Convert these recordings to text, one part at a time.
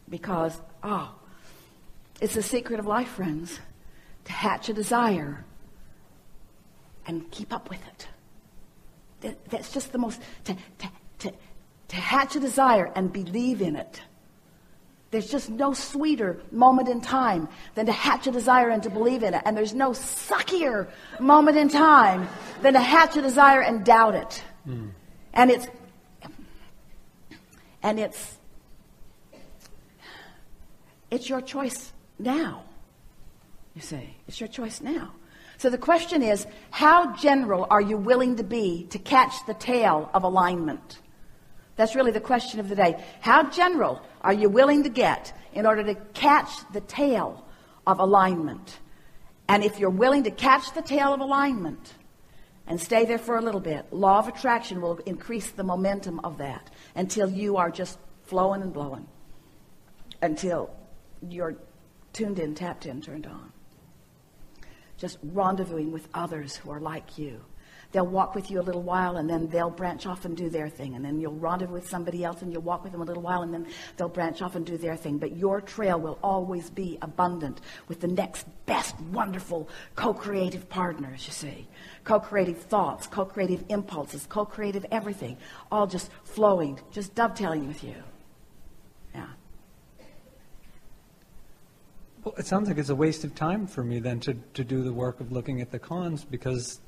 Because, it's the secret of life, friends, to hatch a desire and keep up with it. That's just the most, to hatch a desire and believe in it. There's just no sweeter moment in time than to hatch a desire and to believe in it. And there's no suckier moment in time than to hatch a desire and doubt it. Mm. And it's your choice now. You see, it's your choice now. So the question is, how general are you willing to be to catch the tail of alignment? That's really the question of the day. How general are you willing to get in order to catch the tail of alignment? And if you're willing to catch the tail of alignment and stay there for a little bit, law of attraction will increase the momentum of that until you are just flowing and blowing, until you're tuned in, tapped in, turned on. Just rendezvousing with others who are like you. They'll walk with you a little while, and then they'll branch off and do their thing. And then you'll rendezvous with somebody else, and you'll walk with them a little while, and then they'll branch off and do their thing. But your trail will always be abundant with the next best, wonderful co-creative partners, you see. Co-creative thoughts, co-creative impulses, co-creative everything. All just flowing, just dovetailing with you. Yeah. Well, it sounds like it's a waste of time for me then to do the work of looking at the cons, because...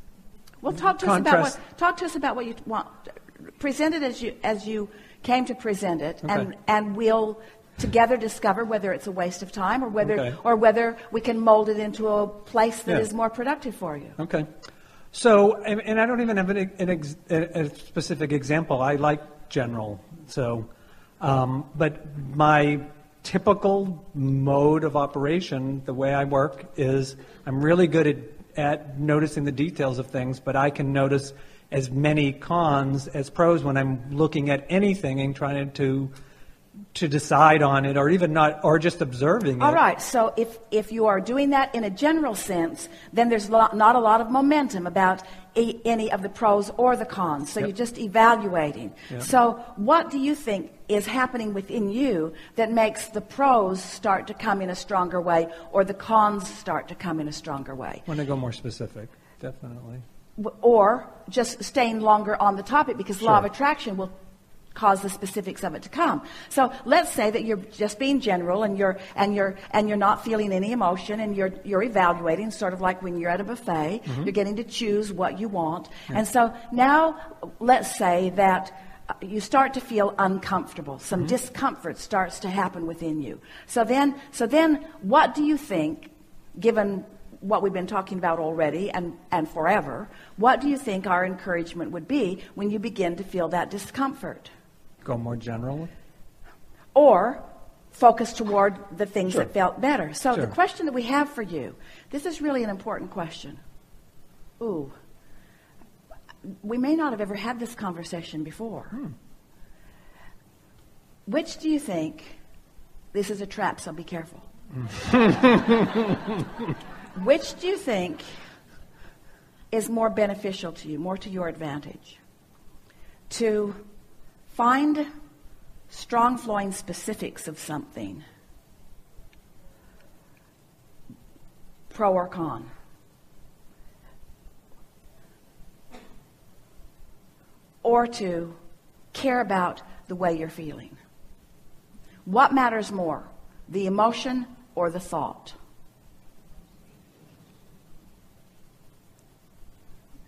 Well, talk to us about what you want. Present it as you came to present it, okay. and we'll together discover whether it's a waste of time or whether we can mold it into a place that is more productive for you. Okay. So, and I don't even have a specific example. I like general. So, but my typical mode of operation, the way I work, is I'm really good at noticing the details of things, but I can notice as many cons as pros when I'm looking at anything and trying to decide on it, or even not, or just observing it. All right, so if you are doing that in a general sense, then there's not a lot of momentum about any of the pros or the cons. So you're just evaluating. Yep. So what do you think is happening within you that makes the pros start to come in a stronger way, or the cons start to come in a stronger way? When I go more specific, definitely. Or just staying longer on the topic, because law of attraction will cause the specifics of it to come. So let's say that you're just being general, and you're not feeling any emotion, and you're evaluating, sort of like when you're at a buffet. Mm-hmm. You're getting to choose what you want. Yeah. And so now let's say that you start to feel uncomfortable. Some discomfort starts to happen within you. So then what do you think, given what we've been talking about already and forever, what do you think our encouragement would be when you begin to feel that discomfort? Go more general? Or focus toward the things that felt better. So the question that we have for you, this is really an important question. Ooh. We may not have ever had this conversation before. Which do you think, this is a trap, so be careful. Which do you think is more beneficial to you, more to your advantage? To find strong flowing specifics of something, pro or con, or to care about the way you're feeling? What matters more, the emotion or the thought?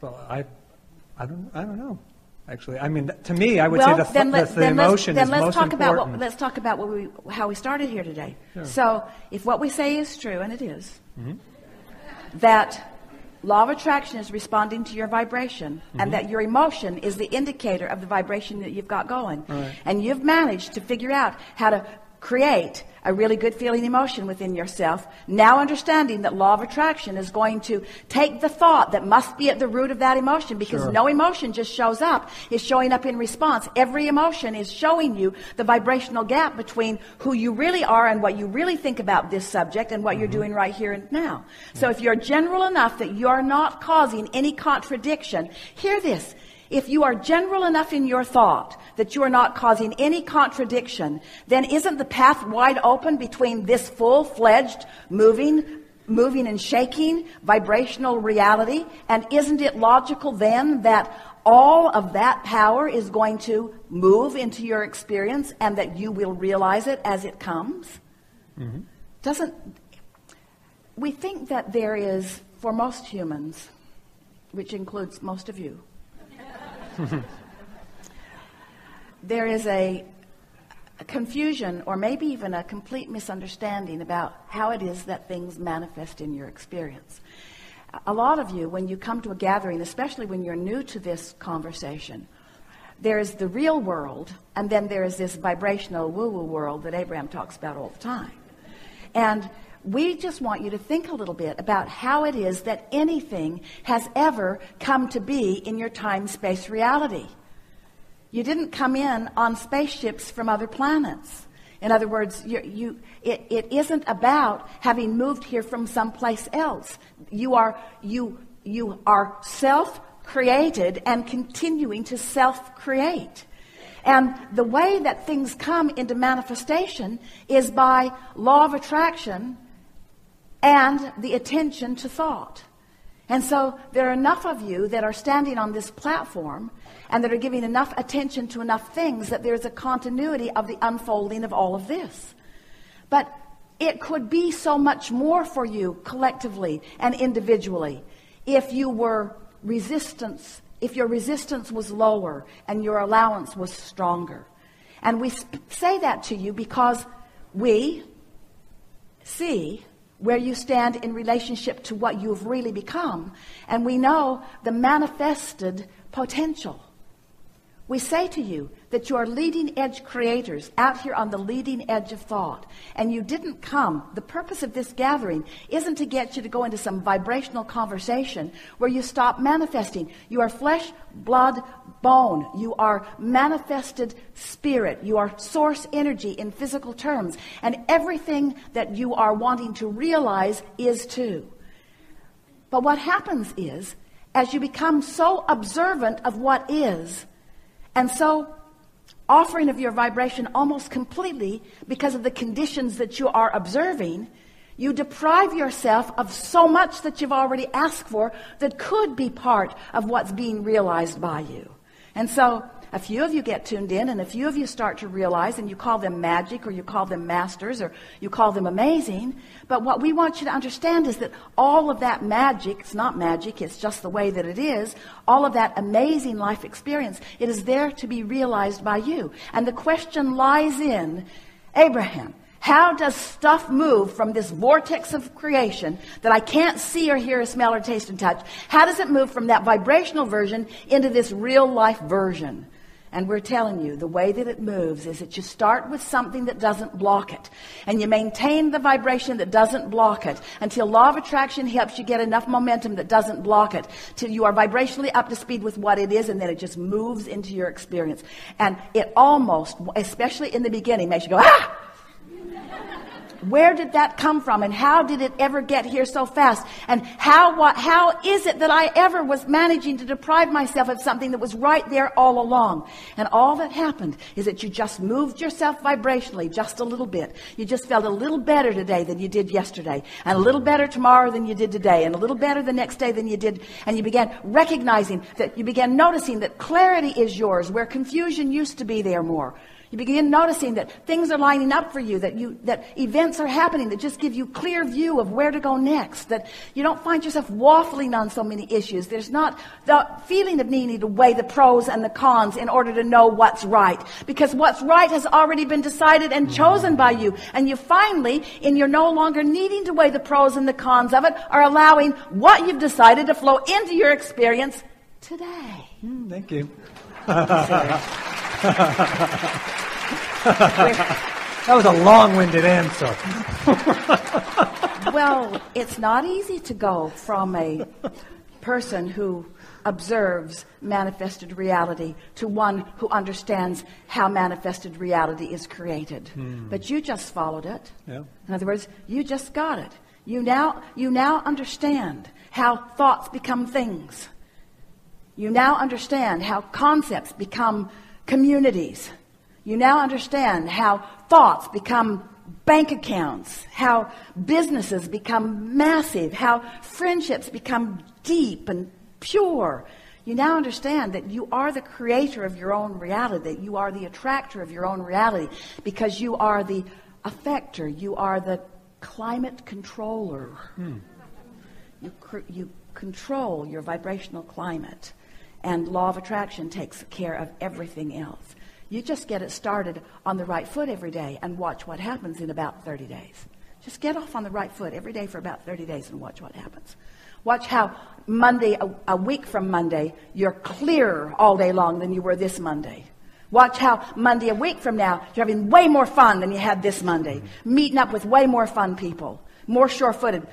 Well, I don't know. Actually, I mean, to me, I would say the emotion is most important. Let's talk about how we started here today. Sure. So, if what we say is true, and it is, that law of attraction is responding to your vibration, and that your emotion is the indicator of the vibration that you've got going, and you've managed to figure out how to create a really good feeling emotion within yourself, now understanding that law of attraction is going to take the thought that must be at the root of that emotion, because no emotion just shows up. It's showing up in response. Every emotion is showing you the vibrational gap between who you really are and what you really think about this subject and what you're doing right here and now. So if you're general enough that you're not causing any contradiction, hear this. If you are general enough in your thought that you are not causing any contradiction, then isn't the path wide open between this full-fledged moving and shaking vibrational reality? And isn't it logical then that all of that power is going to move into your experience and that you will realize it as it comes? Mm-hmm. We think that there is, for most humans, which includes most of you, there is a confusion or maybe even a complete misunderstanding about how it is that things manifest in your experience. A lot of you, when you come to a gathering, especially when you're new to this conversation, there is the real world, and then there is this vibrational woo-woo world that Abraham talks about all the time. And we just want you to think a little bit about how it is that anything has ever come to be in your time-space reality. You didn't come in on spaceships from other planets. In other words, it isn't about having moved here from someplace else. You are self-created and continuing to self-create. And the way that things come into manifestation is by law of attraction and the attention to thought. And so there are enough of you that are standing on this platform and that are giving enough attention to enough things that there's a continuity of the unfolding of all of this. But it could be so much more for you collectively and individually if you were if your resistance was lower and your allowance was stronger. And we say that to you because we see where you stand in relationship to what you've really become, and we know the manifested potential. We say to you that you are leading edge creators out here on the leading edge of thought, and you didn't come. The purpose of this gathering isn't to get you to go into some vibrational conversation where you stop manifesting. You are flesh, blood, bone. You are manifested spirit. You are source energy in physical terms, and everything that you are wanting to realize is too. But what happens is, as you become so observant of what is, and so offering of your vibration almost completely because of the conditions that you are observing, you deprive yourself of so much that you've already asked for that could be part of what's being realized by you. And so a few of you get tuned in, and a few of you start to realize, and you call them magic, or you call them masters, or you call them amazing. But what we want you to understand is that all of that magic, it's not magic, it's just the way that it is, all of that amazing life experience, it is there to be realized by you. And the question lies in, Abraham, how does stuff move from this vortex of creation that I can't see or hear or smell or taste and touch? How does it move from that vibrational version into this real life version? And we're telling you, the way that it moves is that you start with something that doesn't block it. And you maintain the vibration that doesn't block it until law of attraction helps you get enough momentum that doesn't block it. Till you are vibrationally up to speed with what it is, and then it just moves into your experience. And it almost, especially in the beginning, makes you go, ah! Where did that come from, and how did it ever get here so fast? And how is it that I ever was managing to deprive myself of something that was right there all along? And all that happened is that you just moved yourself vibrationally just a little bit. You just felt a little better today than you did yesterday, and a little better tomorrow than you did today, and a little better the next day than you did. And you began recognizing that, you began noticing that clarity is yours where confusion used to be there more. You begin noticing that things are lining up for you, that events are happening that just give you clear view of where to go next, that you don't find yourself waffling on so many issues. There's not the feeling of needing to weigh the pros and the cons in order to know what's right, because what's right has already been decided and chosen by you. And you finally, in your no longer needing to weigh the pros and the cons of it, are allowing what you've decided to flow into your experience today. Thank you. That was a long-winded answer. Well, it's not easy to go from a person who observes manifested reality to one who understands how manifested reality is created. But you just followed it. Yeah. In other words, you just got it. You now understand how thoughts become things. You now understand how concepts become communities. You now understand how thoughts become bank accounts, how businesses become massive, how friendships become deep and pure. You now understand that you are the creator of your own reality, that you are the attractor of your own reality, because you are the affector, you are the climate controller. You control your vibrational climate, and law of attraction takes care of everything else. You just get it started on the right foot every day and watch what happens in about 30 days. Just get off on the right foot every day for about 30 days and watch what happens. Watch how Monday, a week from Monday, you're clearer all day long than you were this Monday. Watch how Monday, a week from now, you're having way more fun than you had this Monday. Meeting up with way more fun people. More sure-footed.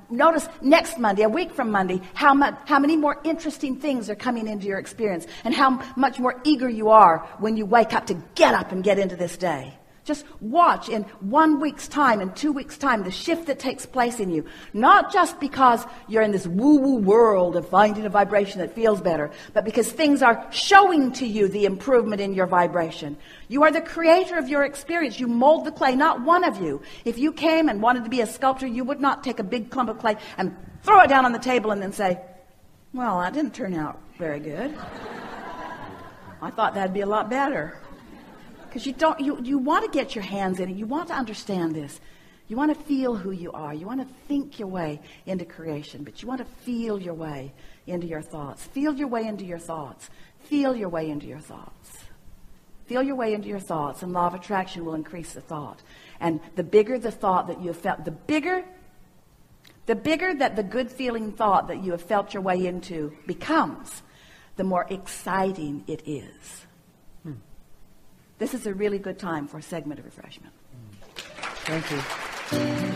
Notice next Monday, a week from Monday, how many more interesting things are coming into your experience, and how much more eager you are when you wake up to get up and get into this day. Just watch in 1 week's time and 2 weeks' time the shift that takes place in you. Not just because you're in this woo-woo world of finding a vibration that feels better, but because things are showing to you the improvement in your vibration. You are the creator of your experience. You mold the clay, not one of you. If you came and wanted to be a sculptor, you would not take a big clump of clay and throw it down on the table and then say, well, that didn't turn out very good. I thought that'd be a lot better. Because you want to get your hands in it. You want to understand this. You want to feel who you are. You want to think your way into creation, but you want to feel your way into your thoughts. Feel your way into your thoughts. Feel your way into your thoughts. Feel your way into your thoughts, and law of attraction will increase the thought. And the bigger the thought that you have felt, the bigger that the good feeling thought that you have felt your way into becomes, the more exciting it is. This is a really good time for a segment of refreshment. Thank you.